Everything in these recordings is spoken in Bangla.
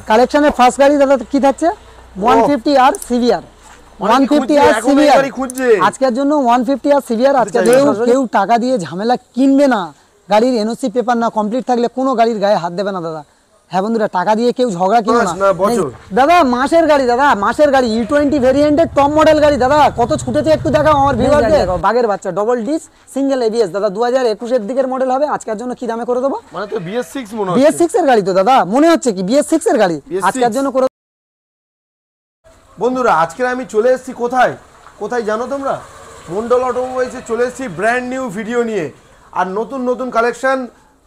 কালেকশনের ফার্স্ট গাড়ি দাদা কি থাকছে 150 আর সিভিআর 150 আর সিভিআর আজকের জন্য 150 আর সিভিআর আজকে কেউ টাকা দিয়ে ঝামেলা কিনবে না গাড়ির এনওসি পেপার না কমপ্লিট থাকলে কোনো গাড়ির গায়ে হাত দেবে না দাদা। হ্যাঁ বন্ধুরা টাকা দিয়ে কেউ ঝগড়া কিনবে না দাদা। মাসের গাড়ি দাদা, মাসের গাড়ি E20 ভেরিয়েন্টের টপ মডেল গাড়ি দাদা, কত ছুটেছে একটু দেখাও আমার ভিউয়ারদের। বাগের বাচ্চা ডবল ডিস সিঙ্গেল এবিএস দাদা 2021 এর দিকের মডেল হবে। আজকের জন্য কি দামে করে দেবো? মানে তো BS6 মনে হচ্ছে, BS6 এর গাড়ি তো দাদা মনে হচ্ছে কি BS6 এর গাড়ি আজকের জন্য করে। বন্ধুরা আজকে আমি চলে এসেছি কোথায় কোথায় জানো তোমরা? মন্ডল অটোমোবাইলসে চলে এসেছি ব্র্যান্ড নিউ ভিডিও নিয়ে। আর নতুন নতুন কালেকশন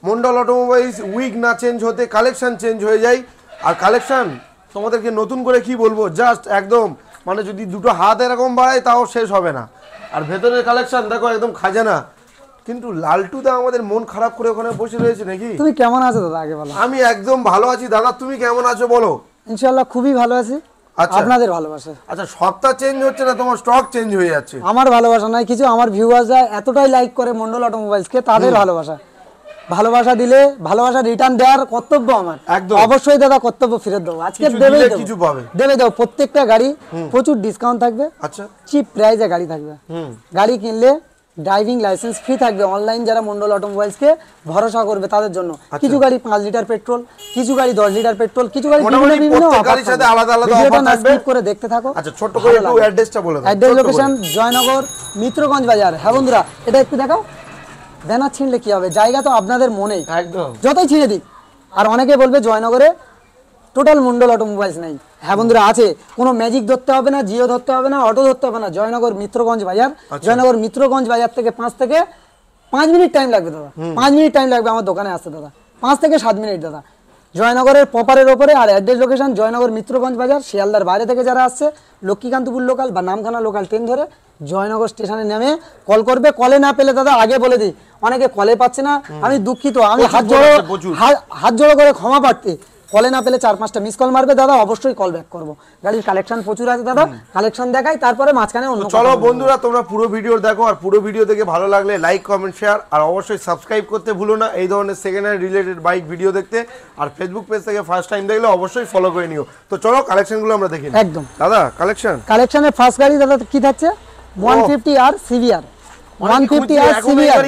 মন্ডল অটোমোবাইলস উইক না চেঞ্জ হতে কালেকশন চেঞ্জ হয়ে যায়। আর কালেকশন তোমাদেরকে নতুন করে কি বলবো, জাস্ট একদম মানে যদি দুটো হাত এরকম বাড়ায় তাও শেষ হবে না। আর ভেতরের কালেকশন দেখো একদম খাজানা। কিন্তু লালটুদা আমাদের মন খারাপ করে ওখানে বসে রয়েছে নাকি? তুমি কেমন আছো দাদা আগে বলো? আমি একদম ভালো আছি দাদা, তুমি কেমন আছো বলো? ইনশাআল্লাহ খুবই ভালো আছি। আচ্ছা আপনাদের ভালোবাসা। আচ্ছা সপ্তাহ চেঞ্জ হচ্ছে না, তোমার স্টক চেঞ্জ হয়ে যাচ্ছে। আমার ভালোবাসা নাই কিছু, আমার ভিউয়ার্সরা এতটাই লাইক করে মন্ডল অটোমোবাইলসকে, তাদের ভালোবাসা। ভালোবাসা দিলে ভালোবাসা রিটার্ন দেওয়ার কর্তব্য আমার। অবশ্যই দাদা কর্তব্য ফেরত দেবো। আজকে দেবে দাও প্রত্যেকটা গাড়ি প্রচুর ডিসকাউন্ট থাকবে। আচ্ছা চিপ প্রাইসে গাড়ি থাকবে। গাড়ি কিনলে ড্রাইভিং লাইসেন্স ফ্রি থাকবে। অনলাইন যারা মন্ডল অটোমোবাইলসকে ভরসা করবে তাদের জন্য। কিছু গাড়ি 5 লিটার পেট্রোল, কিছু গাড়ি 10 লিটার পেট্রোল, কিছু গাড়ি বিভিন্ন গাড়ির সাথে আলাদা আলাদা অফার থাকবে। স্কিপ করে দেখতে থাকো। আচ্ছা ছোট করে একটু অ্যাড্রেসটা বলে দাও। অ্যাড্রেস লোকেশন জয়নগর মিত্রগঞ্জ বাজার। হ্যাঁ বন্ধুরা এটা একটু দেখাও। ব্যানার ছিঁড়লে কি হবে, জায়গা তো আপনাদের মনেই, একদম যতই ছিঁড়ে দিক। আর অনেকে বলবে জয়নগরে টোটাল মন্ডল অটোমোবাইলস নেই। হ্যাঁ বন্ধুরা আছে। কোনো ম্যাজিক ধরতে হবে না, জিও ধরতে হবে না, অটো ধরতে হবে না। জয়নগর মিত্রগঞ্জ বাজার। জয়নগর মিত্রগঞ্জ বাজার থেকে 5 মিনিট টাইম লাগবে দাদা। 5 মিনিট টাইম লাগবে আমার দোকানে আসতে দাদা। 5 থেকে 7 মিনিট দাদা। জয়নগরের প্রপারের ওপরে। আর অ্যাড্রেস লোকেশন জয়নগর মিত্রগঞ্জ বাজার। শিয়ালদার বাইরে থেকে যারা আসছে লক্ষ্মীকান্তপুর লোকাল বা নামখানা লোকাল ট্রেন ধরে জয়নগর স্টেশনে নেমে কল করবে। কলে না পেলে দাদা আগে বলে দিই অনেকে কলে পাচ্ছে না, আমি দুঃখিত। আমি হাত জোড়ো করে ক্ষমা প্রার্থী। কলে না পেলে 4-5টা মিস কল মারবে দাদা, অবশ্যই কল ব্যাক করবো। গাড়ির কালেকশন প্রচুর আছে দাদা, কালেকশন দেখাই তারপরে মাঝখানে অন্য। চলো বন্ধুরা তোমরা পুরো ভিডিও দেখো। আর পুরো ভিডিও দেখে ভালো লাগলে লাইক কমেন্ট শেয়ার আর অবশ্যই সাবস্ক্রাইব করতে ভুলো না এই ধরনের second hand related bike video দেখতে। আর ফেসবুক পেজ থেকে ফার্স্ট টাইম দেখলে অবশ্যই ফলো করে নিও। তো চলো কালেকশনগুলো আমরা দেখি। একদম দাদা কালেকশনের ফার্স্ট গাড়ি দাদা কি থাকছে 150 আর সিভিআর 150 আর সিভিআর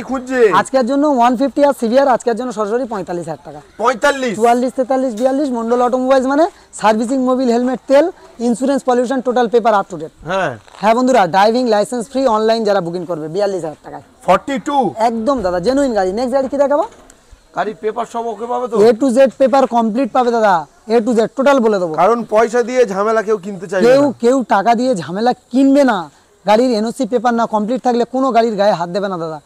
আজকের জন্য 150 আর সিভিআর আজকের জন্য সরাসরি 45,000 টাকা। 45 44 43 42 মন্ডল অটোমোবাইলস মানে সার্ভিসিং মোবিল হেলমেট তেল insurance pollution total paper up to date. হ্যাঁ বন্ধুরা ড্রাইভিং লাইসেন্স ফ্রি অনলাইন যারা বুকিং করবে 42,000 টাকা। 42 একদম দাদা জেনুইন গাড়ি। নেক্সট গাড়ি কি দেখাবো? গাড়ির পেপার সব ওকে পাবে তো? A to Z paper complete পাবে দাদা। A to Z টোটাল বলে দেবো। কারণ পয়সা দিয়ে ঝামেলা কেউ কিনতে চাইবে না। কেউ টাকা দিয়ে ঝামেলা কিনবে না। গাড়ির এনওসি পেপার না কমপ্লিট থাকলে কোনো গাড়ির গায়ে হাত দেবে না দাদা।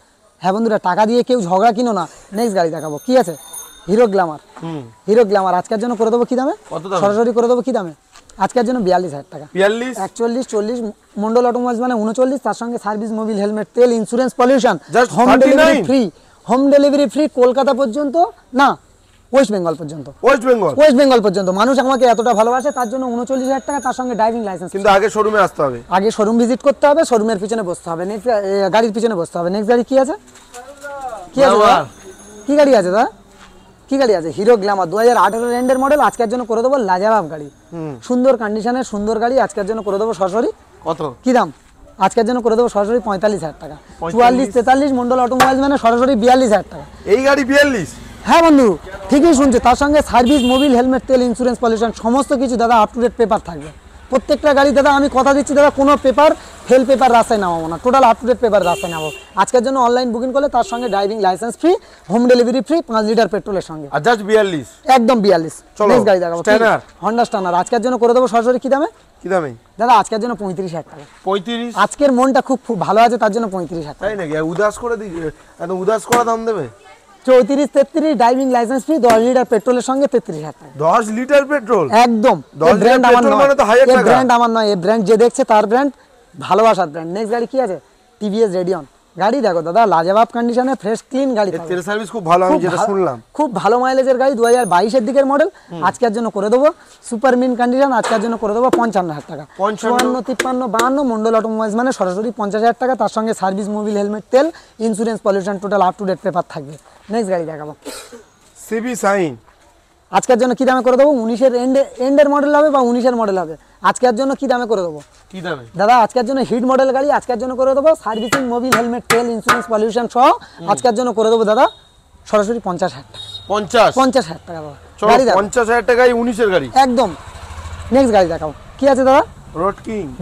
হ্যাঁ বন্ধুরা টাকা দিয়ে কেউ ঝগড়া কিনো না। নেক্সট গাড়ি দেখাবো কি আছে হিরো গ্ল্যামার। হিরো গ্ল্যামার আজকের জন্য করে দেবো কি দামে? সরাসরি করে দেবো কি দামে? আজকের জন্য 42,000 টাকা। 42 41 40 মন্ডল অটোমোবাইলস মানে 39 তার সঙ্গে সার্ভিস মোবিল হেলমেট তেল insurance pollution home delivery free. Home delivery free Kolkata পর্যন্ত না ওয়েস্ট বেঙ্গল পর্যন্ত। ওয়েস্ট বেঙ্গল পর্যন্ত মানুষ আমাকে এতটা ভালোবাসে তার জন্য 39,000 টাকা তার সঙ্গে ড্রাইভিং লাইসেন্স। কিন্তু আগে শোরুমে আসতে হবে, আগে শোরুম ভিজিট করতে হবে, শোরুমের পিছনে বসতে হবে, নেক্সট গাড়ির পিছনে বসতে হবে। নেক্সট গাড়ি কি আছে? কি গাড়ি আছে দাদা? কি গাড়ি আছে? হিরো গ্ল্যামার 2018 এন্ডের মডেল। আজকের জন্য করে দেবো লাজবাব গাড়ি, সুন্দর কন্ডিশনের সুন্দর গাড়ি। আজকের জন্য করে দেবো সরাসরি কত কি দাম? আজকের জন্য করে দেবো সরাসরি 45,000 টাকা। 44 43 মন্ডল অটোমোবাইলস মানে সরাসরি 42,000 টাকা। এই গাড়ি 42? হ্যাঁ বন্ধু ঠিকই শুনছে। তার সঙ্গে সার্ভিস মোবিল হেলমেট তেল ইন্স্যুরেন্স পলিউশন সমস্ত কিছু দাদা আপ টু ডেট পেপার থাকবে প্রত্যেকটা গাড়ি দাদা। আমি কথা দিচ্ছি দাদা কোনো পেপার ফেল পেপার রাস্তায় নামাবো না, total up to date paper রাস্তায় নামাবো। আজকের জন্য অনলাইন বুকিং করলে তার সঙ্গে driving licence free home delivery free 5 litre পেট্রোলের সঙ্গে। আর জাস্ট 42 একদম 42। নেক্সট গাড়ি দেখাবো হন্ডা স্টানার। আজকের জন্য করে দেবো সরাসরি কি দামে? কি দামে দাদা? আজকের জন্য 35,000 টাকা। 35? আজকের মনটা খুব ভালো আছে তার জন্য 35,000 টাকা। তাই নাকি? উদাস করে দিই, এত উদাস করা দাম দেবে? 34 33 ড্রাইভিং লাইসেন্স ফ্রি 10 লিটার পেট্রোলের সঙ্গে 33,000 টাকা। 10 লিটার পেট্রোল? একদম। 10 লিটার পেট্রোল মানে তো 1000 টাকা। ব্র্যান্ড আমার নয়, এই ব্র্যান্ড যে দেখছে তার ব্র্যান্ড, ভালোবাসার ব্র্যান্ড। নেক্সট গাড়ি কি আছে? টিভিএস রেডিয়ন গাড়ি দেখো দাদা লাজবাব কন্ডিশনে ফ্রেশ ক্লিন গাড়ি। তেল সার্ভিস খুব ভালো, আমি যেটা শুনলাম খুব ভালো মাইলেজের গাড়ি 2022 এর দিকের মডেল। আজকের জন্য করে দেবো সুপার মিন কন্ডিশন। আজকের জন্য করে দেবো 55,000 টাকা। 54 53 52 মন্ডল অটোমোবাইলস মানে সরাসরি 50,000 টাকা তার সঙ্গে সার্ভিস মোবিল হেলমেট তেল insurance pollution total up to date paper থাকবে। নেক্সট গাড়ি দেখাবো সিবি সাইন আজকের জন্য কি দামে করে দেবো? 19-এর এন্ডের মডেল হবে বা 19-এর মডেল হবে, আজকের জন্য কি দামে করে দেবো কি দামে দাদা? আজকের জন্য হিট মডেল গাড়ি আজকের জন্য করে দেবো, সার্ভিসিং, মোবিল, হেলমেট, তেল, ইন্স্যুরেন্স, পলিউশন সহ আজকের জন্য করে দেবো দাদা সরাসরি 50,000 টাকা। 50,000 টাকা দাদা। গাড়ি দেখো 50,000 টাকায় 19-এর গাড়ি একদম। নেক্সট গাড়ি দেখাও, কি আছে দাদা?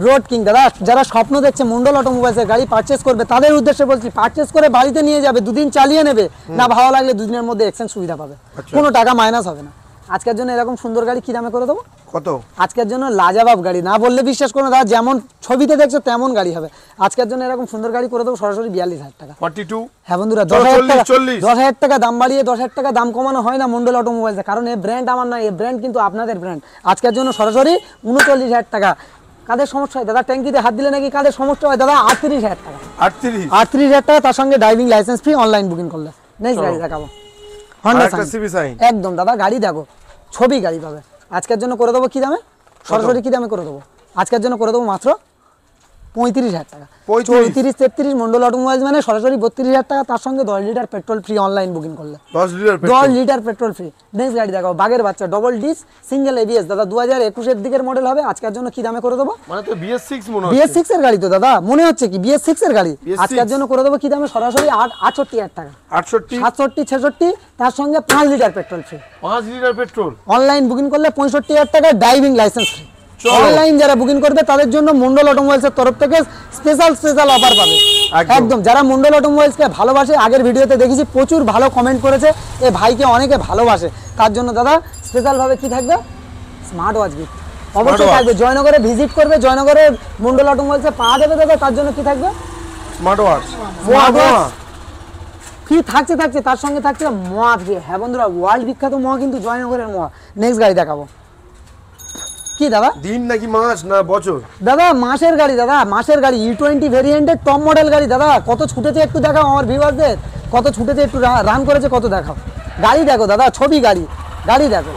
রোড কিং দাদা, যারা স্বপ্ন দেখছে মন্ডল অটোমোবাইলসের গাড়ি পারচেস করবে তাদের উদ্দেশ্যে বলছি, পারচেস করে বাড়িতে নিয়ে যাবে, দুদিন চালিয়ে নেবে, না ভালো লাগলে দুদিনের মধ্যে এক্সচেঞ্জ সুবিধা পাবে, কোনো টাকা মাইনাস হবে না। আজকের জন্য এরকম সুন্দর গাড়ি কি দামে করে দেবো? কত? আজকের জন্য লাজবাব গাড়ি, না বললে বিশ্বাস করো দাদা, যেমন ছবিতে দেখছো তেমন গাড়ি হবে। আজকের জন্য এরকম সুন্দর গাড়ি করে দেবো সরাসরি 42,000 টাকা। 42? হ্যাঁ বন্ধুরা, 40 10,000 টাকা দাম বাড়িয়ে 10,000 টাকা দাম কমানো হয় না মন্ডল অটোমোবাইলসে, কারণ এই ব্র্যান্ড আমার না, এই ব্র্যান্ড কিন্তু আপনাদের ব্র্যান্ড। আজকের জন্য সরাসরি 39,000 টাকা। কাদের সমস্যা হয় দাদা? ট্যাঙ্কিতে হাত দিলে নাকি কাদের সমস্যা হয় দাদা? 38,000 টাকা। 38,000 টাকা, তার সঙ্গে driving licence free, online booking করলে। নেক্সট গাড়ি দেখাবো, হন্ডা সাইন। একদম দাদা, গাড়ি দেখো, ছবি গাড়ি পাবে। আজকের জন্য করে দেবো কি দামে? সরাসরি কি দামে করে দেবো? আজকের জন্য করে দেবো মাত্র 35,000 টাকা। 34-33 মন্ডল অটোমোবাইলস মানে সরাসরি 32,000 টাকা, তার সঙ্গে 10 litre petrol free online booking করলে। 10 লিটার পেট্রোল ফ্রি। নেক্সট গাড়ি দেখাও, বাগের বাচ্চা, ডবল ডিস, সিঙ্গেল এবিএস দাদা, 2021-এর দিকের মডেল হবে। আজকের জন্য কি দামে করে দেবো? মানে তো BS6 মনে হচ্ছে। BS6 এর গাড়ি তো দাদা, মনে হচ্ছে কি BS6 এর গাড়ি? আজকের জন্য করে দেবো কি দামে? সরাসরি 68,000 টাকা। 68, 67, 66, তার সঙ্গে 5 litre petrol free. 5 litre petrol online booking করলে 65,000 টাকা, ড্রাইভিং লাইসেন্স ফ্রি। অনলাইন যারা বুকিং করবে তাদের জন্য মন্ডল অটোমোবাইলসের তরফ থেকে স্পেশাল অফার পাবে। একদম, যারা মন্ডল অটোমোবাইলসকে ভালোবাসে, আগের ভিডিওতে দেখেছি প্রচুর ভালো কমেন্ট করেছে, এই ভাইকে অনেকে ভালোবাসে, তার জন্য দাদা স্পেশাল ভাবে কি থাকবে? স্মার্ট ওয়াচ গিফট অবশ্যই থাকবে। জয়নগরে ভিজিট করবে, জয়নগরে মন্ডল অটোমোবাইলসে পা দেবে দাদা, তার জন্য কি থাকবে? স্মার্ট ওয়াচ কি থাকছে তার সঙ্গে থাকছে মহা ফ্রি। হ্যাঁ বন্ধুরা, ওয়ার্ল্ড বিখ্যাত মহা কিন্তু জয়নগরের মহা। নেক্সট গাড়ি দেখাবো, কি দাদা? দিন নাকি মাস না বছর? দাদা মাসের গাড়ি, দাদা মাসের গাড়ি, E20 ভেরিয়েন্টের টপ মডেল গাড়ি। দাদা কত ছুটেছে একটু দেখাও আমার ভিউয়ারদের, কত ছুটেছে একটু রান করেছে কত দেখাও। গাড়ি দেখো দাদা, ছবি গাড়ি, গাড়ি দেখো,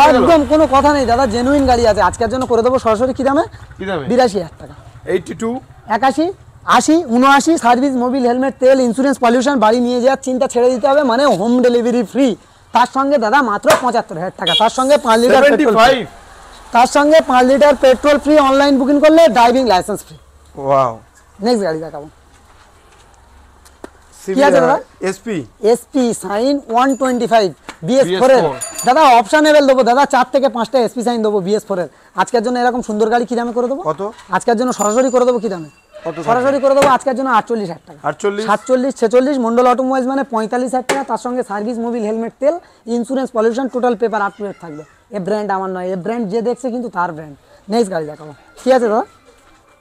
একদম কোনো কথা নেই দাদা, জেনুইন গাড়ি আছে। আজকের জন্য করে দেবো সরাসরি কি দামে? 82,000 টাকা। 82, 81, 80, 79, সার্ভিস, মোবিল, হেলমেট, তেল, ইন্স্যুরেন্স, পলিউশন, বাড়ি নিয়ে যাওয়ার চিন্তা ছেড়ে দিতে হবে, মানে হোম ডেলিভারি ফ্রি। তার সঙ্গে দাদা মাত্র 75,000 টাকা, তার সঙ্গে 5 লিটার পেট্রোল, তার সঙ্গে 5 litre petrol free, online booking করলে driving licence free. Wow. Next গাড়ি দেখাবো, কি আছে দাদা? SP সাইন 125 BS4 এর দাদা অপশনেবল দেবো দাদা, 4 থেকে 5টা SP সাইন দেবো BS4 এর। আজকের জন্য এরকম সুন্দর গাড়ি কি দামে করে দেবো? কত? আজকের জন্য সরাসরি করে দেবো কি দামে? সরাসরি করে দেবো আজকের জন্য 48,000 টাকা। 47, 46 মন্ডল অটোমোবাইলস মানে 45,000 টাকা, তার সঙ্গে সার্ভিস, মোবিল, হেলমেট, তেল, insurance, pollution, total paper up to date থাকবে। এই ব্র্যান্ড আমার নয়, এই ব্র্যান্ড যে দেখছে কিন্তু তার ব্র্যান্ড। নেক্সট গাড়ি দেখাবো, কি আছে দাদা?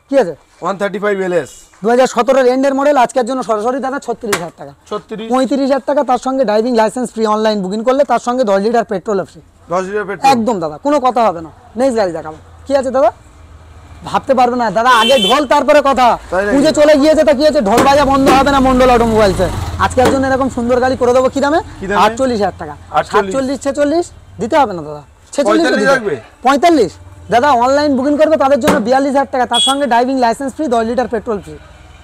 কি আছে? 135 LS 2017-এর এন্ডের মডেল। আজকের জন্য সরাসরি দাদা 36,000 টাকা। 35,000 টাকা, তার সঙ্গে driving licence free, online booking করলে তার সঙ্গে 10 litre petrol free. 10 litre petrol একদম দাদা, কোনো কথা হবে না। নেক্সট গাড়ি দেখাবো, কি আছে দাদা? ভাবতে পারবে না দাদা, আগে ঢোল তারপরে কথা। পুজো চলে গিয়েছে তা কি হয়েছে, ঢোল বাজা বন্ধ হবে না মন্ডল অটোমোবাইলসে। আজকের জন্য এরকম সুন্দর গাড়ি করে দেবো কি দামে? 48,000 টাকা। 48, 46 দিতে হবে না দাদা, 46 লাগবে। 45 দাদা, অনলাইন বুকিং করবে তাদের জন্য 42,000 টাকা, তার সঙ্গে driving licence free, 10 litre petrol free.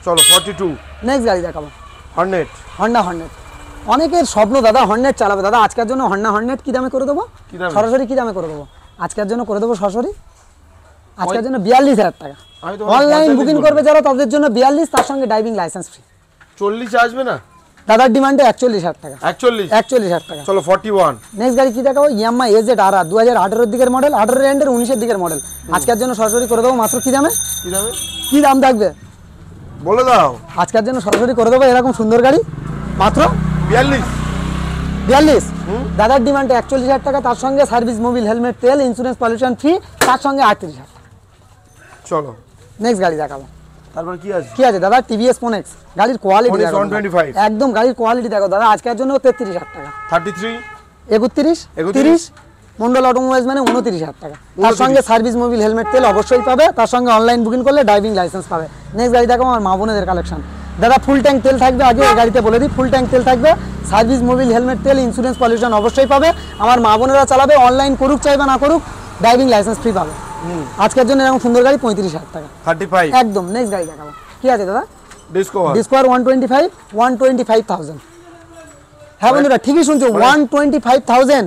চলো 42। নেক্সট গাড়ি দেখাবো, হন্ডা। অনেকের স্বপ্ন দাদা হর্নেট চালাবে দাদা, আজকের জন্য হর্নেট কি দামে করে দেবো? সরাসরি কি দামে করে দেবো? আজকের জন্য করে দেবো সরাসরি আজকের জন্য 42,000 টাকা। অনলাইন বুকিং করবে যারা তাদের জন্য 42, তার সঙ্গে ড্রাইভিং লাইসেন্স ফ্রি। 40 আসবে না দাদার ডিমান্ডে 41,000 টাকা। 41,000 টাকা। চলো 41। নেক্সট গাড়ি কি দেখাবো? ইয়ামাহা AZ RR 2018-এর দিকের মডেল, 18-এর এন্ডের 19-এর দিকের মডেল। আজকের জন্য সরাসরি করে দেবো মাত্র কি দামে? কি দাম থাকবে বলে দাও। আজকের জন্য সরাসরি করে দেবো এরকম সুন্দর গাড়ি মাত্র 42। দাদার ডিমান্ডে 41,000 টাকা, তার সঙ্গে সার্ভিস, মোবিল, হেলমেট, তেল, ইন্স্যুরেন্স, পলিউশন ফ্রি, তার সঙ্গে 38,000। চলো নেক্সট গাড়ি দেখাবো, তারপর কি আছে? কি আছে দাদা? TVS Phoenix, গাড়ির কোয়ালিটি দেখো 125, একদম গাড়ির কোয়ালিটি দেখো দাদা। আজকের জন্য 33,000 টাকা। 33, 31, 30 মন্ডল অটোমোবাইলস মানে 29,000 টাকা, তার সঙ্গে সার্ভিস, মোবিল, হেলমেট, তেল অবশ্যই পাবে, তার সঙ্গে অনলাইন বুকিং করলে ড্রাইভিং লাইসেন্স পাবে। নেক্সট গাড়ি দেখো আমার মা বোনেদের কালেকশন দাদা, ফুল ট্যাঙ্ক তেল থাকবে। আগে এই গাড়িতে বলে দিই, ফুল ট্যাঙ্ক তেল থাকবে, সার্ভিস, মোবিল, হেলমেট, তেল, ইন্স্যুরেন্স, পলিউশন অবশ্যই পাবে। আমার মা বোনেরা চালাবে, অনলাইন করুক চাইবে না করুক, ড্রাইভিং লাইসেন্স ফ্রি পাবে। আজকের জন্য এরকম সুন্দর গাড়ি 35,000 টাকা। 35 একদম। নেক্সট গাড়ি দেখাবো, কি আছে দাদা? ডিসকভার 125,000। হ্যাঁ বন্ধুরা ঠিকই শুনছো, 125,000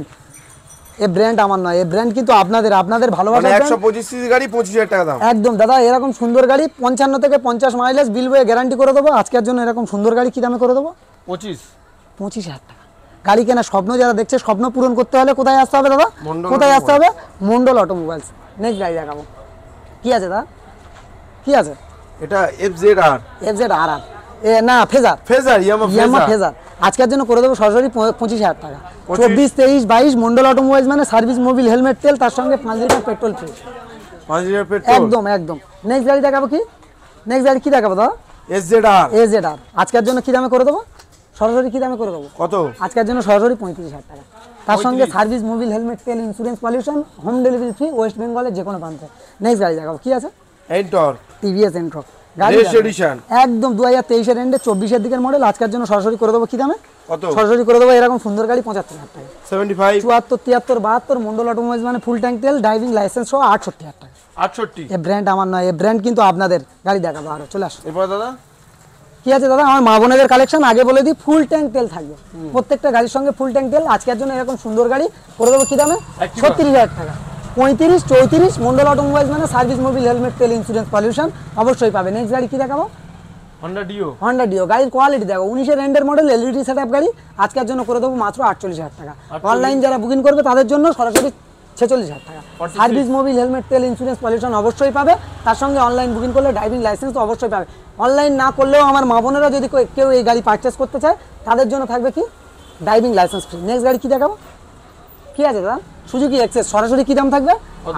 এই ব্র্যান্ড আমার নয়, এই ব্র্যান্ড কিন্তু আপনাদের মানে ভালোবাসা। 125 সিসি গাড়ি 25,000 টাকা দাম। একদম দাদা, এরকম সুন্দর গাড়ি 55 থেকে 50 মাইলেজ বিল বয়ে গ্যারান্টি করে দেবো। আজকের জন্য এরকম সুন্দর গাড়ি কি দামে করে দেবো? 25,000 টাকা। গাড়ি কেনা স্বপ্ন যারা দেখছে, স্বপ্ন পূরণ করতে হলে কোথায় আসতে হবে দাদা? কোথায় আসতে হবে? মন্ডল অটোমোবাইলস। নেক্সট গাড়ি দেখাবো, কি আছে দাদা? কি আছে? এটা FZR এ না, ফেজার, ইয়ামা ফেজার। ফেজার। আজকের জন্য করে দেবো সরাসরি 25,000 টাকা। 24, 23, 22 মন্ডল অটোমোবাইলস মানে সার্ভিস, মোবিল, হেলমেট, তেল, তার সঙ্গে 5 litre petrol free. 5 litre petrol. একদম একদম। নেক্সট গাড়ি দেখাবো কি? নেক্সট গাড়ি কি দেখাবো দাদা? SZR। আজকের জন্য কি দামে করে দেবো? সরাসরি কি দামে করে দেবো? কত? আজকের জন্য সরাসরি 35,000 টাকা। তার সঙ্গে সার্ভিস, মোবিল, হেলমেট, তেল, insurance, pollution, home delivery free West বেঙ্গলের যে কোনো প্রান্তে। নেক্সট গাড়ি দেখাবো, কি আছে? এন্টর টিভিএস এন্ট্রক গাড়ি এডিশন। একদম 2023 এর এন্ডে 24 এর দিকের মডেল। আজকের জন্য সরাসরি করে দেবো কি দামে? কত? সরাসরি করে দেবো এরকম সুন্দর গাড়ি 75,000 টাকা। 75, 74, 73, 72 মন্ডল অটোমোবাইলস মানে ফুল ট্যাঙ্ক তেল, ড্রাইভিং লাইসেন্স সহ 68,000 টাকা। 68। এই ব্র্যান্ড আমার নয়, এই ব্র্যান্ড কিন্তু আপনাদের। গাড়ি দেখাবো আরো, চলে আসো। এরপর দাদা কি আছে দাদা? আমার মা বোনেদের কালেকশন। আগে বলে দিই, ফুল ট্যাঙ্ক তেল থাকবে প্রত্যেকটা গাড়ির সঙ্গে, ফুল ট্যাঙ্ক তেল। আজকের জন্য এরকম সুন্দর গাড়ি করে দেবো কি দামে? 36,000 টাকা। 35, 34 মন্ডল অটোমোবাইলস মানে সার্ভিস, মোবিল, হেলমেট, তেল, ইন্স্যুরেন্স, পলিউশন অবশ্যই পাবে। নেক্সট গাড়ি কি দেখাবো? Honda deo. গাড়ির কোয়ালিটি দেখো, 19 এর এন্ডের মডেল, এলইডি সেটআপ গাড়ি। আজকের জন্য করে দেবো মাত্র 48,000 টাকা। অনলাইন যারা বুকিং করবে তাদের জন্য সরাসরি 46,000 টাকা। সার্ভিস, মোবিল, হেলমেট, তেল, ইন্স্যুরেন্স, পলিউশন অবশ্যই পাবে। তার সঙ্গে অনলাইন বুকিং করলে ড্রাইভিং লাইসেন্স তো অবশ্যই পাবে। অনলাইন না করলেও আমার মা বোনেরা যদি কেউ এই গাড়ি পারচেস করতে চায় তাদের জন্য থাকবে কি? Driving licence free. নেক্সট গাড়ি কি দেখাবো? কি আছে দাদা? Suzuki Access. সরাসরি কি দাম থাকবে?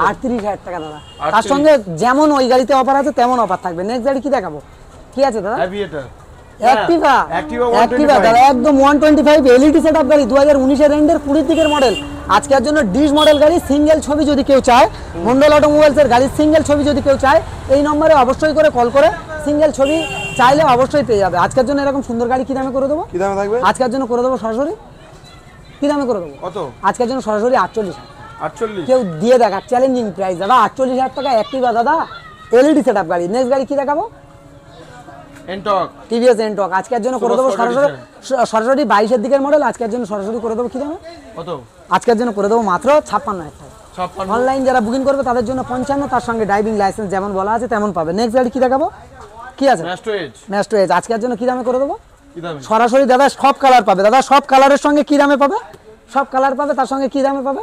38,000 টাকা দাদা। তার সঙ্গে যেমন ওই গাড়িতে অফার আছে তেমন অফার থাকবে। নেক্সট গাড়ি কি দেখাবো? কি আছে দাদা? অ্যাক্টিভা দাদা, একদম 125 এলইডি সেটআপ গাড়ি, 2019 এর এন্ডের 20 দিকের মডেল। আজকের জন্য ডিশ মডেল গাড়ি। সিঙ্গেল ছবি যদি কেউ চায়, মন্ডল অটোমোবাইলসের গাড়ির সিঙ্গেল ছবি যদি কেউ চায়, এই নম্বরে অবশ্যই করে কল করে সিঙ্গেল ছবি চাইলে অবশ্যই পেয়ে যাবে। আজকের জন্য এরকম সুন্দর গাড়ি কি দামে করে দেবো? কি দামে থাকবে? আজকের জন্য করে দেবো সরাসরি কি দামে করে দেবো? কত? আজকের জন্য সরাসরি 48,000। 48। কেউ দিয়ে দেখা, চ্যালেঞ্জিং প্রাইস দাদা। 48,000 টাকা অ্যাক্টিভা দাদা, এলইডি সেটআপ গাড়ি। নেক্সট গাড়ি কি দেখাবো? টিভিএস এন্টক। আজকের জন্য করে দেবো সরাসরি 22 এর দিকের মডেল। আজকের জন্য সরাসরি করে দেবো কি দামে? কত? আজকের জন্য করে দেবো মাত্র 56,000 টাকা। অনলাইন যারা বুকিং করবে তাদের জন্য 55, তার সঙ্গে ড্রাইভিং লাইসেন্স যেমন বলা আছে তেমন পাবে। নেক্সট গাড়ি কি দেখাবো? কি আছে? Maestro Edge. আজকের জন্য কি দামে করে দেবো? সরাসরি দাদা সব কালার পাবে দাদা, সব কালারের সঙ্গে কি দামে পাবে? সব কালার পাবে, তার সঙ্গে কি দামে পাবে?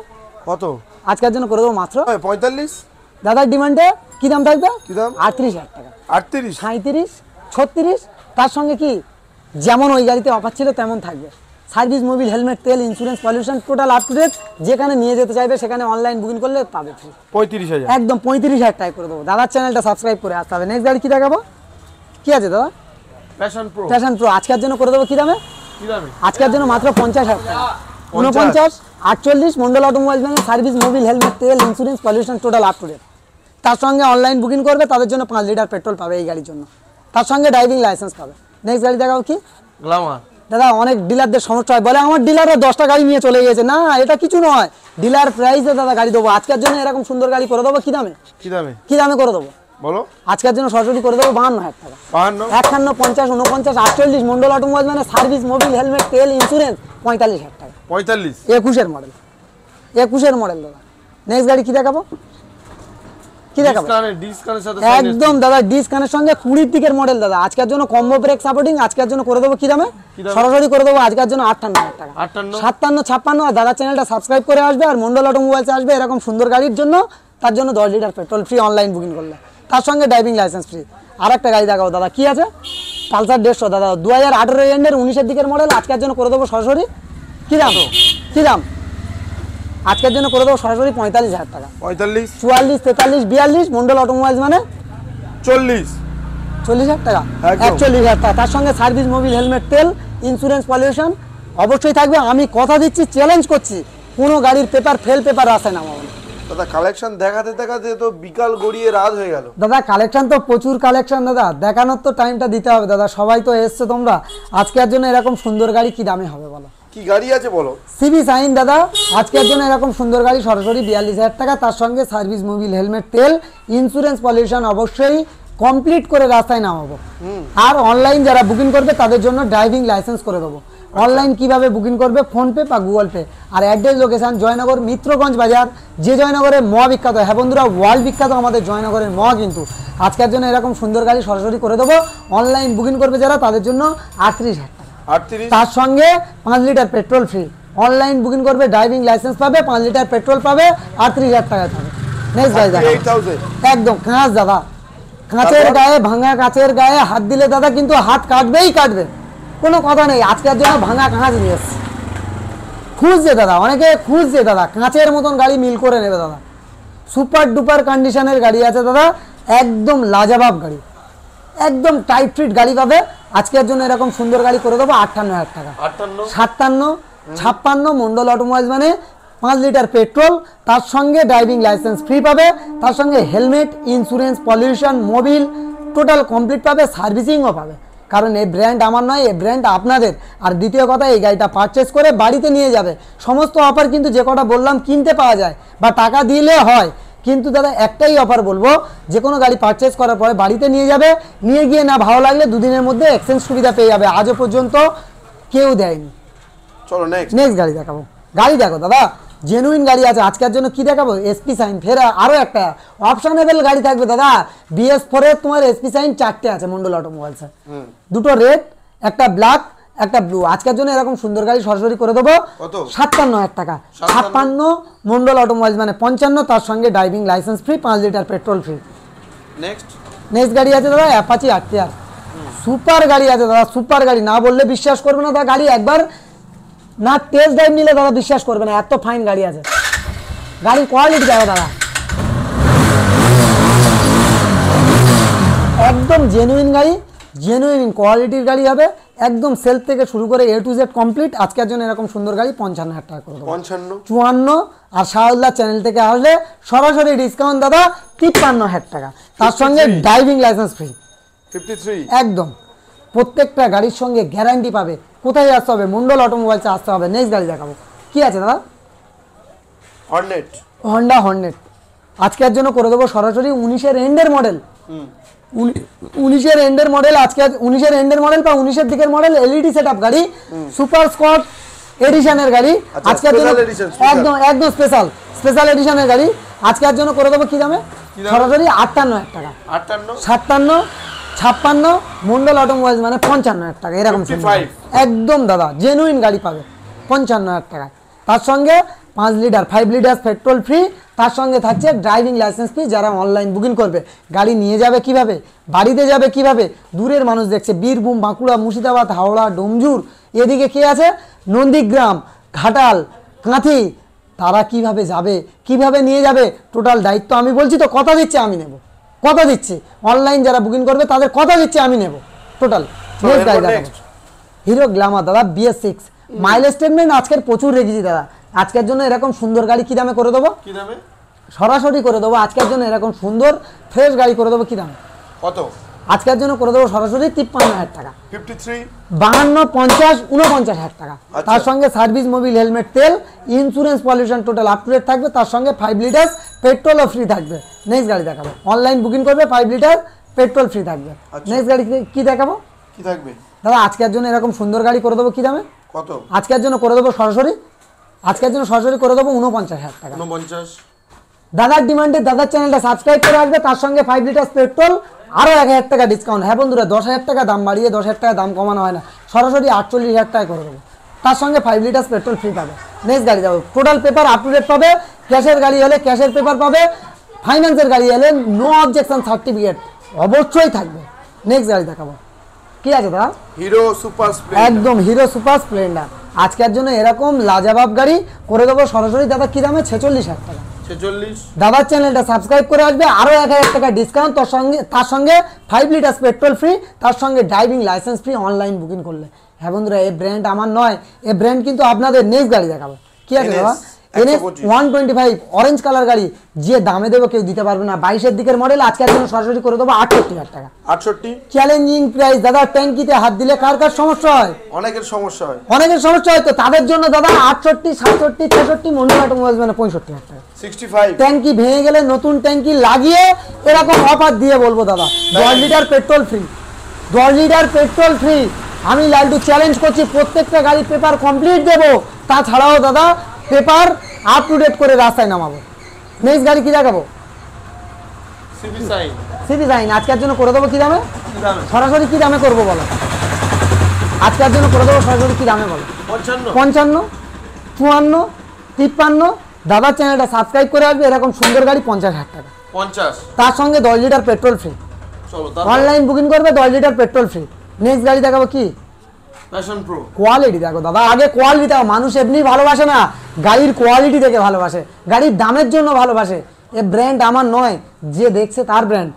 কত? আজকের জন্য করে দেবো মাত্র 45। দাদার ডিমান্ডে কি দাম থাকবে? কি দাম? 38,000 টাকা। 38, 37, 36 তার সঙ্গে কি যেমন ওই গাড়িতে অফার ছিল তেমন থাকবে। সার্ভিস, মোবিল, হেলমেট, তেল, insurance, pollution total up to date. যেখানে নিয়ে যেতে চাইবে সেখানে অনলাইন বুকিং করলে পাবে ফ্রি। 35,000। একদম 35,000 টাকা করে দেবো। দাদার চ্যানেলটা সাবস্ক্রাইব করে আসতে হবে। নেক্সট গাড়ি কি দেখাবো? কি আছে দাদা? Passion pro. আজকের জন্য করে দেবো কি দামে? আজকের জন্য মাত্র 50,000 টাকা। 49, 48 মন্ডল অটোমোবাইলস মানে সার্ভিস, মোবিল, হেলমেট, তেল, insurance, pollution total up to date. তার সঙ্গে অনলাইন বুকিং করবে তাদের জন্য 5 লিটার পেট্রোল পাবে এই গাড়ির জন্য, তার সঙ্গে ড্রাইভিং লাইসেন্স পাবে। নেক্সট গাড়ি দেখাও কি? গ্ল্যামার। দাদা অনেক ডিলারদের সমস্যা হয়, বলে আমার ডিলারে 10টা গাড়ি নিয়ে চলে গেছে। না, এটা কিছু নয়, ডিলার প্রাইসে দাদা গাড়ি দেবো। আজকের জন্য এরকম সুন্দর গাড়ি করে দেবো কি দামে? কি দামে করে দেবো বলো? আজকের জন্য সরাসরি করে দেবো 52,000 টাকা। 52, 51, 50, 49, 48 মন্ডল অটোমোবাইলস মানে সার্ভিস, মোবিল, হেলমেট, তেল, ইন্স্যুরেন্স 45,000 টাকা। 45, 21 মডেল, 21 মডেল দাদা। নেক্সট গাড়ি কি দেখাবো? কি দেখাবো? একদম দাদা ডিসকানের সঙ্গে 20 দিকের মডেল দাদা। আজকের জন্য কম্বো ব্রেক সাপোর্টিং। আজকের জন্য করে দেবো কি দামে? সরাসরি করে দেবো আজকের জন্য 58,000 টাকা। 57, 56। আর দাদা চ্যানেলটা সাবস্ক্রাইব করে আসবে আর মন্ডল অটোমোবাইলসে আসবে এরকম সুন্দর গাড়ির জন্য। তার জন্য 10 litre petrol free online booking করলে, তার সঙ্গে ড্রাইভিং লাইসেন্স ফ্রি। আর একটা গাড়ি দেখাবো দাদা, কি আছে? পালসার 150 দাদা, 2018 এন্ডের 19 দিকের মডেল। আজকের জন্য করে দেবো সরাসরি কি দাম? কি দাম? আজকের জন্য করে দেবো সরাসরি 45,000 টাকা। 45, 44, 43, 42 মন্ডল অটোমোবাইলস মানে 40,000 টাকা, 41,000 টাকা। তার সঙ্গে সার্ভিস, মোবিল, হেলমেট, তেল, ইন্স্যুরেন্স, পলিউশন অবশ্যই থাকবে। আমি কথা দিচ্ছি, চ্যালেঞ্জ করছি, কোনো গাড়ির পেপার ফেল পেপার আসে না মামা। দাদা কালেকশন দেখাতে দেখাতে তো বিকাল গড়িয়ে রাত হয়ে গেল। দাদা কালেকশন তো প্রচুর কালেকশন দাদা, দেখানোর তো টাইমটা দিতে হবে দাদা। সবাই তো এসছে তোমরা, আজকের জন্য এরকম সুন্দর গাড়ি কি দামে হবে বলো? কি গাড়ি আছে বলো? সিবি সাইন দাদা, আজকের জন্য এরকম সুন্দর গাড়ি সরাসরি 42,000 টাকা। তার সঙ্গে সার্ভিস, মোবিল, হেলমেট, তেল, ইন্স্যুরেন্স, পলিউশন অবশ্যই কমপ্লিট করে রাস্তায় নামাবো। আর অনলাইন যারা বুকিং করবে তাদের জন্য ড্রাইভিং লাইসেন্স করে দেবো। অনলাইন কিভাবে বুকিং করবে, ফোনপে বা গুগল পে। আর অ্যাড্রেস লোকেশন জয়নগর মিত্রগঞ্জ বাজার, যে জয়নগরের ম বিখ্যাত। হ্যাঁ বন্ধুরা, ওয়ার্ল্ড বিখ্যাত আমাদের জয়নগরের ম। কিন্তু আজকের জন্য এরকম সুন্দর গাড়ি সরাসরি করে দেবো। অনলাইন বুকিং করবে যারা, তাদের জন্য 38,000 টাকা, 38, তার সঙ্গে 5 litre petrol free. Online booking করবে, ড্রাইভিং লাইসেন্স পাবে, 5 লিটার পেট্রোল পাবে, 38,000 টাকা পাবে। নেক্সট গাড়ি দেখো, 38,000 একদম কাঁচ দাদা, কাঁচের গায়ে, ভাঙা কাঁচের গায়ে হাত দিলে দাদা কিন্তু হাত কাটবেই কাটবে, কোনো কথা নেই। আজকের জন্য ভাঙা কাঁচ নিয়ে এসছে, খুঁজছে দাদা, অনেকে খুঁজছে দাদা, কাঁচের মতন গাড়ি মিল করে নেবে দাদা। সুপার ডুপার কন্ডিশনের গাড়ি আছে দাদা, একদম লাজবাব গাড়ি, একদম টাইট ফিট গাড়ি পাবে। আজকের জন্য এরকম সুন্দর গাড়ি করে দেবো 58,000 টাকা। 57, 56 মন্ডল অটোমোবাইলস মানে 5 লিটার পেট্রোল, তার সঙ্গে ড্রাইভিং লাইসেন্স ফ্রি পাবে, তার সঙ্গে helmet, insurance, pollution, Mobil total complete পাবে, সার্ভিসিংও পাবে। কারণ এই ব্র্যান্ড আমার নয়, এই ব্র্যান্ড আপনাদের। আর দ্বিতীয় কথা, এই গাড়িটা পারচেস করে বাড়িতে নিয়ে যাবে। সমস্ত অফার কিন্তু যে কটা বললাম কিনতে পাওয়া যায় বা টাকা দিলে হয়, কিন্তু দাদা একটাই অফার বলবো, যে কোনো গাড়ি পারচেস করার পরে বাড়িতে নিয়ে যাবে, নিয়ে গিয়ে না ভালো লাগলে 2 দিনের মধ্যে এক্সচেঞ্জ সুবিধা পেয়ে যাবে। আজও পর্যন্ত কেউ দেয়নি। চলো নেক্সট গাড়ি দেখাবো। গাড়ি দেখো দাদা, জেনুইন গাড়ি আছে। আজকের জন্য কি দেখাবো, এসপি সাইন। ফের আরও একটা অপশনেবল গাড়ি থাকবে দাদা, BS4 এর তোমার এসপি সাইন 4টে আছে মন্ডল অটোমোবাইলসে, দুটো রেড, একটা ব্ল্যাক, একটা ব্লু। আজকের জন্য এরকম সুন্দর গাড়ি সরাসরি করে দেবো 57,000 টাকা। 56 মন্ডল অটোমোবাইলস মানে 55, তার সঙ্গে driving licence free, 5 litre petrol free. Next গাড়ি আছে দাদা অ্যাপাচি RTR, সুপার গাড়ি আছে দাদা, সুপার গাড়ি। না বললে বিশ্বাস করবে না দাদা, গাড়ি একবার না টেস্ট ড্রাইভ নিলে দাদা বিশ্বাস করবে না, এত ফাইন গাড়ি আছে। গাড়ির কোয়ালিটি দেখো দাদা, একদম জেনুইন গাড়ি, জেনুইন কোয়ালিটির গাড়ি হবে। একদম সেলফ থেকে শুরু করে A to Z কমপ্লিট। আজকের জন্য এরকম সুন্দর গাড়ি 55,000 টাকা করে দেবো। 54, আর শাহউল্লাহ চ্যানেল থেকে আসলে সরাসরি ডিসকাউন্ট দাদা 53,000 টাকা, তার সঙ্গে ড্রাইভিং লাইসেন্স ফ্রি 53 একদম। প্রত্যেকটা গাড়ির সঙ্গে গ্যারান্টি পাবে। কোথায় আসতে হবে, মন্ডল অটোমোবাইলসে আসতে হবে। নেক্সট গাড়ি দেখাবো, কি আছে দাদা, হন্ডা হর্নেট। আজকের জন্য করে দেবো সরাসরি 19-এর এন্ডের মডেল, 19-এর এন্ডের মডেল। আজকে 19-এর এন্ডের মডেল বা 19-এর দিকের মডেল, এলইডি সেটআপ গাড়ি, সুপার স্কট এডিশনের গাড়ি। আজকের জন্য একদম একদম স্পেশাল এডিশনের গাড়ি। আজকের জন্য করে দেবো কি দামে, সরাসরি 58,000 টাকা। 57, 56 মন্ডল অটোমোবাইলস মানে 55,000 টাকা, এরকম একদম দাদা জেনুইন গাড়ি পাবে 55,000 টাকা। তার সঙ্গে 5 লিটার 5 লিটার পেট্রোল ফ্রি, তার সঙ্গে থাকছে ড্রাইভিং লাইসেন্স ফ্রি। যারা অনলাইন বুকিং করবে, গাড়ি নিয়ে যাবে কিভাবে, বাড়িতে যাবে কিভাবে, দূরের মানুষ দেখছে, বীরভূম, বাঁকুড়া, মুর্শিদাবাদ, হাওড়া, ডোমজুর, এদিকে কে আছে, নন্দীগ্রাম, ঘাটাল, কাঁথি, তারা কিভাবে যাবে, কিভাবে নিয়ে যাবে, টোটাল দায়িত্ব আমি বলছি তো, কথা দিচ্ছি আমি নেব, কথা দিচ্ছি। অনলাইন যারা বুকিং করবে তাদের কথা দিচ্ছি আমি নেব টোটাল। হিরো গ্ল্যামার দাদা BS6 মাইলেজ স্টেটমেন্ট আজকের প্রচুর রেখেছি দাদা। আজকের জন্য এরকম সুন্দর গাড়ি কি দামে করে দেবো, সরাসরি করে দেবো। আজকের জন্য এরকম সুন্দর ফ্রেশ গাড়ি করে দেবো কি দামে, কত, আজকের জন্য করে দেবো সরাসরি 53,000 টাকা। 53, 52, 50, 49,000 টাকা। তার সঙ্গে সার্ভিস, মোবিল, হেলমেট, তেল, insurance, pollution total up to date থাকবে। তার সঙ্গে 5 লিটার পেট্রোলও ফ্রি থাকবে। নেক্সট গাড়ি দেখাবো, অনলাইন বুকিং করবে 5 লিটার পেট্রোল ফ্রি থাকবে। নেক্সট গাড়ি কি দেখাবো, কি থাকবে দাদা, আজকের জন্য এরকম সুন্দর গাড়ি করে দেবো কি দামে, কত, আজকের জন্য করে দেবো সরাসরি, আজকের জন্য সরাসরি করে দেবো 49,000 টাকা। 49, দাদার ডিমান্ডে দাদার চ্যানেলটা সাবস্ক্রাইব করে আসবে, তার সঙ্গে 5 লিটার পেট্রোল, আরও 1,000 টাকা ডিসকাউন্ট। হ্যাঁ বন্ধুরা, 10,000 টাকা দাম বাড়িয়ে 10,000 টাকা দাম কমানো হয় না, সরাসরি 48,000 টাকা করে দেবো। তার সঙ্গে 5 লিটার পেট্রোল ফ্রি পাবে। নেক্সট গাড়ি যাবো, total paper up to date পাবে। ক্যাশের গাড়ি হলে ক্যাশের পেপার পাবে, ফাইন্যান্সের গাড়ি হলে নো অবজেকশন সার্টিফিকেট অবশ্যই থাকবে। নেক্সট গাড়ি দেখাবো, কি আছে দাদা, হিরো সুপার স্প্লেন্ডার, একদম হিরো সুপার স্প্লেন্ডার। আজকের জন্য এরকম লাজবাব গাড়ি করে দেবো সরাসরি দাদা কি দামে, 46,000 টাকা। 46, দাদার চ্যানেলটা সাবস্ক্রাইব করে আসবে, আরও 1,000 টাকা ডিসকাউন্ট। তার সঙ্গে 5 লিটার পেট্রোল ফ্রি, তার সঙ্গে driving licence free online booking করলে। হ্যাঁ বন্ধুরা, এই ব্র্যান্ড আমার নয়, এই ব্র্যান্ড কিন্তু আপনাদের। নেক্সট গাড়ি দেখাবো, কি আছে দাদা, NS 125 অরেঞ্জ কালার গাড়ি, যে দামে দেবো কেউ দিতে পারবে না। 22-এর দিকের মডেল, আজকের জন্য সরাসরি করে দেবো 68,000 টাকা। 68, চ্যালেঞ্জিং প্রাইস দাদা। ট্যাঙ্কিতে হাত দিলে কার কার সমস্যা হয়, অনেকের সমস্যা হয়, অনেকের সমস্যা হয়, তো তাদের জন্য দাদা 68, 67, 66 মন্ডল অটোমোবাইলস মানে 65,000 টাকা। 65, ট্যাঙ্কি ভেঙে গেলে নতুন ট্যাঙ্কি লাগিয়ে এরকম অফার দিয়ে বলবো দাদা, 10 litre petrol free, 10 litre petrol free, আমি লালটু চ্যালেঞ্জ করছি প্রত্যেকটা গাড়ি পেপার কমপ্লিট দেবো, তাছাড়াও দাদা পেপার আপ টু ডেট করে রাস্তায় নামাবো। নেক্সট গাড়ি কি দেখাবো? CB sign. সিবি সাইন আজকের জন্য করে দেবো কি দামে? কি দামে? সরাসরি কি দামে করবো বলো? আজকের জন্য করে দেবো সরাসরি কি দামে বলো? 55 55, 54, 53। দাদার চ্যানেলটা সাবস্ক্রাইব করে আসবে, এরকম সুন্দর গাড়ি 50,000 টাকা, 50। তার সঙ্গে 10 লিটার পেট্রোল ফ্রি। চলো তারপর অনলাইন বুকিং করবে 10 লিটার পেট্রোল ফ্রি। নেক্সট গাড়ি দেখাবো কি? Passion pro. কোয়ালিটি দেখো দাদা, আগে কোয়ালিটি দেখো। মানুষ এমনি ভালোবাসে না, গাড়ির কোয়ালিটি দেখে ভালোবাসে, গাড়ির দামের জন্য ভালোবাসে। এ ব্র্যান্ড আমার নয়, যে দেখছে তার ব্র্যান্ড।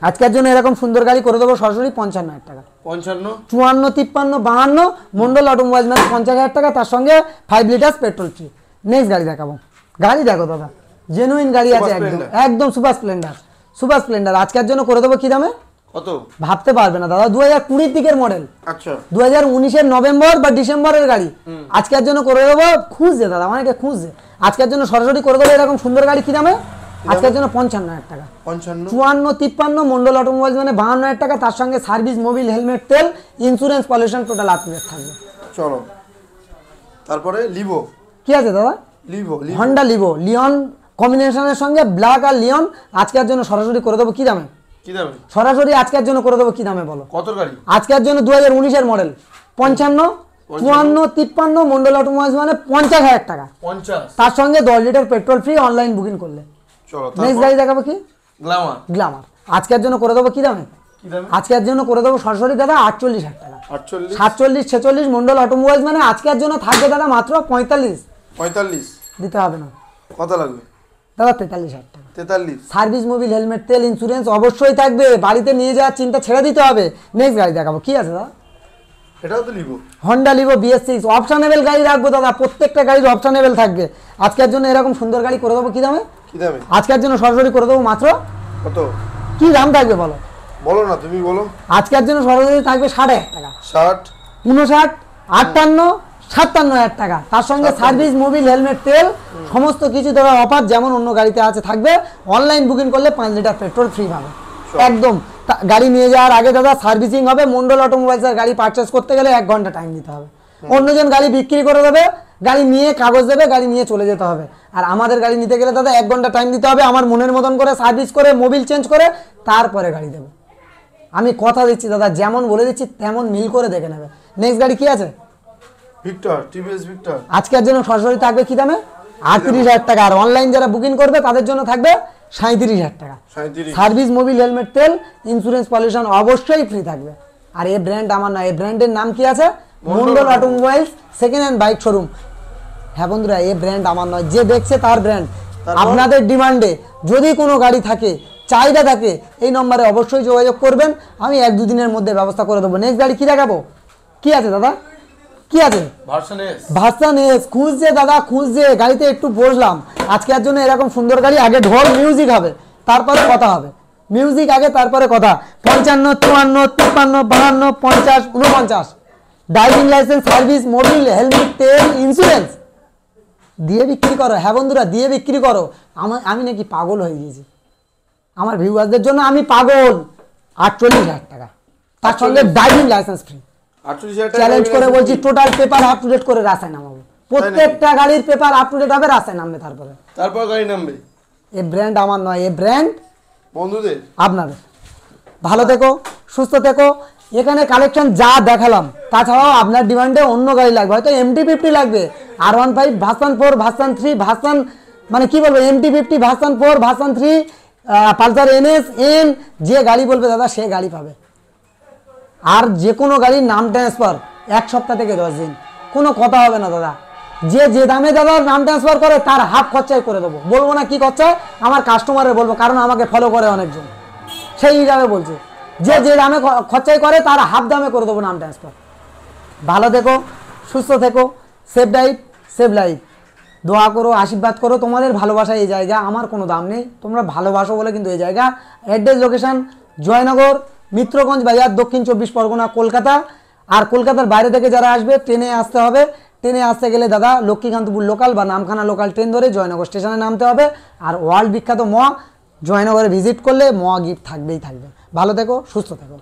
আজকের জন্য এরকম সুন্দর গাড়ি করে দেবো সরাসরি 55,000 টাকা। 55, 54, 53, 52 মন্ডল অটোমোবাইলস মানে 50,000 টাকা, তার সঙ্গে 5 লিটার পেট্রোল ফ্রি। নেক্সট গাড়ি দেখাবো। গাড়ি দেখো দাদা, জেনুইন গাড়ি আছে, সুপার একদম স্প্লেন্ডার। একদম সুপার স্প্লেন্ডার। সুপার স্প্লেন্ডার আজকের জন্য করে দেবো কি দামে? কত? ভাবতে পারবে না দাদা, 2020 দিকের মডেল, আচ্ছা 2019-এর নভেম্বর বা ডিসেম্বরের গাড়ি। আজকের জন্য করে দেবো, খুঁজছে দাদা, অনেকে খুঁজছে। আজকের জন্য সরাসরি করে দেবো এরকম সুন্দর গাড়ি কি দামে? আজকের জন্য 55,000 টাকা। 55, 54, 53 মন্ডল অটোমোবাইলস মানে 52,000 টাকা, তার সঙ্গে সার্ভিস, মোবিল, হেলমেট, তেল, ইন্স্যুরেন্স, পলিউশন টোটাল আপডেট থাকবে। চলো তারপরে লিভো। কি আছে দাদা? লিভো হন্ডা লিভো লিওন কম্বিনেশনের সঙ্গে ব্ল্যাক আর লিওন আজকের জন্য সরাসরি করে দেবো কি দামে? কি দামে? সরাসরি আজকের জন্য করে দেবো কি দামে বলো? কত গাড়ি? আজকের জন্য 2019-এর মডেল 55, 54, 53 মন্ডল অটোমোবাইলস মানে 50,000 টাকা, 50। তার সঙ্গে 10 litre petrol free online booking করলে। চলো নেক্সট তারপর গাড়ি দেখাবো কি? গ্ল্যামার। গ্ল্যামার আজকের জন্য করে দেবো কি দামে? কি দামে? আজকের জন্য করে দেবো সরাসরি দাদা 48,000 টাকা। 48, 47, 46 মন্ডল অটোমোবাইলস মানে আজকের জন্য থাকবে দাদা মাত্র 45। 45। দিতে হবে না কত লাগবে? দাদা 43,000 টাকা। 43। সার্ভিস, মোবিল, হেলমেট, তেল, ইন্স্যুরেন্স অবশ্যই থাকবে, বাড়িতে নিয়ে যাওয়ার চিন্তা ছেড়ে দিতে হবে। নেক্সট গাড়ি দেখাবো কি আছে দাদা? এটাও তো লিভো। হন্ডা লিভো BS6 অপশনেবল গাড়ি রাখবো দাদা, প্রত্যেকটা গাড়ির অপশনেবল থাকবে। আজকের জন্য এরকম সুন্দর গাড়ি করে দেবো কি দামে? কি দামে? আজকের জন্য সরাসরি করে দেবো মাত্র কত? কি দাম থাকবে বলো? বলো না, তুমি বলো। আজকের জন্য সরাসরি থাকবে 60,000 টাকা, 60, 59, 58, 57,000 টাকা, তার সঙ্গে সার্ভিস, মোবিল, হেলমেট, তেল সমস্ত কিছু দেওয়া অফার যেমন অন্য গাড়িতে আছে থাকবে। অনলাইন বুকিং করলে 5 লিটার পেট্রোল ফ্রি পাবে একদম। গাড়ি নিয়ে যাওয়ার আগে দাদা সার্ভিসিং হবে। মন্ডল অটোমোবাইলসের গাড়ি পারচেস করতে গেলে 1 ঘন্টা টাইম দিতে হবে। অন্যজন গাড়ি বিক্রি করে দেবে, গাড়ি নিয়ে কাগজ দেবে, গাড়ি নিয়ে চলে যেতে হবে। আর আমাদের গাড়ি নিতে গেলে দাদা 1 ঘন্টা টাইম দিতে হবে, আমার মনের মতন করে সার্ভিস করে, মোবিল চেঞ্জ করে তারপরে গাড়ি দেবো। আমি কথা দিচ্ছি দাদা, যেমন বলে দিচ্ছি তেমন মিল করে দেখে নেবে। নেক্সট গাড়ি কি আছে? Victor, TVS Victor. আজকের জন্য সরাসরি থাকবে কি দামে? 38,000 টাকা। আর অনলাইন যারা বুকিং করবে তাদের জন্য থাকবে 37,000 টাকা। 37। সার্ভিস, মোবিল, হেলমেট, তেল, ইন্স্যুরেন্স, পলিউশন অবশ্যই ফ্রি থাকবে। আর এই ব্র্যান্ড আমার নয়, এই ব্র্যান্ডের নাম কি আছে? Mondal automobiles second hand bike showroom. হ্যাঁ বন্ধুরা, এই ব্র্যান্ড আমার নয়, যে দেখছে তার ব্র্যান্ড। আপনাদের ডিমান্ডে যদি কোনো গাড়ি থাকে, চাহিদা থাকে, এই নম্বরে অবশ্যই যোগাযোগ করবেন, আমি 1-2 দিনের মধ্যে ব্যবস্থা করে দেবো। নেক্সট গাড়ি কি দেখাবো? কি আছে দাদা? কি আছে? ভার্সন এস খুঁজছে দাদা, খুঁজছে। গাড়িতে একটু বসলাম, আজকের জন্য এরকম সুন্দর গাড়ি। আগে ঢোল মিউজিক হবে, তারপরে কথা হবে। মিউজিক আগে, তারপরে কথা। 55, 54, 53, 52, 50, 49 driving licence, service, Mobil, helmet, তেল, ইন্স্যুরেন্স দিয়ে বিক্রি করো। হ্যাঁ বন্ধুরা, দিয়ে বিক্রি করো। আমি নাকি পাগল হয়ে গিয়েছি, আমার ভিউয়ারদের জন্য আমি পাগল। 48,000 টাকা, তার সঙ্গে ড্রাইভিং লাইসেন্স ফ্রি। 48,000 টাকা চ্যালেঞ্জ করে বলছি, total paper up to date করে রাস্তায় নামাবো। প্রত্যেকটা গাড়ির পেপার আপ টু ডেট হবে, রাস্তায় নামবে। তারপর গাড়ি নামবে। এই ব্র্যান্ড আমার নয়, এই ব্র্যান্ড বন্ধুদের, আপনাদের। ভালো থেকো, সুস্থ থেকো। এখানে কালেকশন যা দেখালাম, তাছাড়াও আপনার ডিমান্ডে অন্য গাড়ি লাগবে, হয়তো MT-50 লাগবে, R15 ভার্সন 4, ভার্সন 3, ভার্সন মানে কি বলবো, MT-50 version 4, version 3, Pulsar NS N, যে গাড়ি বলবে দাদা সে গাড়ি পাবে। আর যে কোনো গাড়ির নাম ট্রান্সফার 1 সপ্তাহ থেকে 10 দিন, কোনো কথা হবে না দাদা। যে দামে দাদা নাম ট্রান্সফার করে তার হাফ খরচাই করে দেবো। বলবো না কি খরচা, আমার কাস্টমারের বলবো, কারণ আমাকে ফলো করে অনেকজন, সেই হিসাবে বলছে। যে দামে খরচাই করে তার হাফ দামে করে দেবো নাম ট্রান্সফার। ভালো থেকো, সুস্থ থেকো, সেভ ড্রাইভ, সেভ লাইফ। দোয়া করো, আশীর্বাদ করো। তোমাদের ভালোবাসা এই জায়গা, আমার কোনো দাম নেই, তোমরা ভালোবাসো বলে কিন্তু এই জায়গা। অ্যাড্রেস, লোকেশন জয়নগর, মিত্রগঞ্জ বাজার, দক্ষিণ 24 পরগনা, কলকাতা। আর কলকাতার বাইরে থেকে যারা আসবে ট্রেনে আসতে হবে। ট্রেনে আসতে গেলে দাদা লক্ষ্মীকান্তপুর লোকাল বা নামখানা লোকাল ট্রেন ধরে জয়নগর স্টেশনে নামতে হবে। আর ওয়ার্ল্ড বিখ্যাত জয়নগরে ভিজিট করলে গিফট থাকবেই থাকবে। ভালো থেকো, সুস্থ থেকো।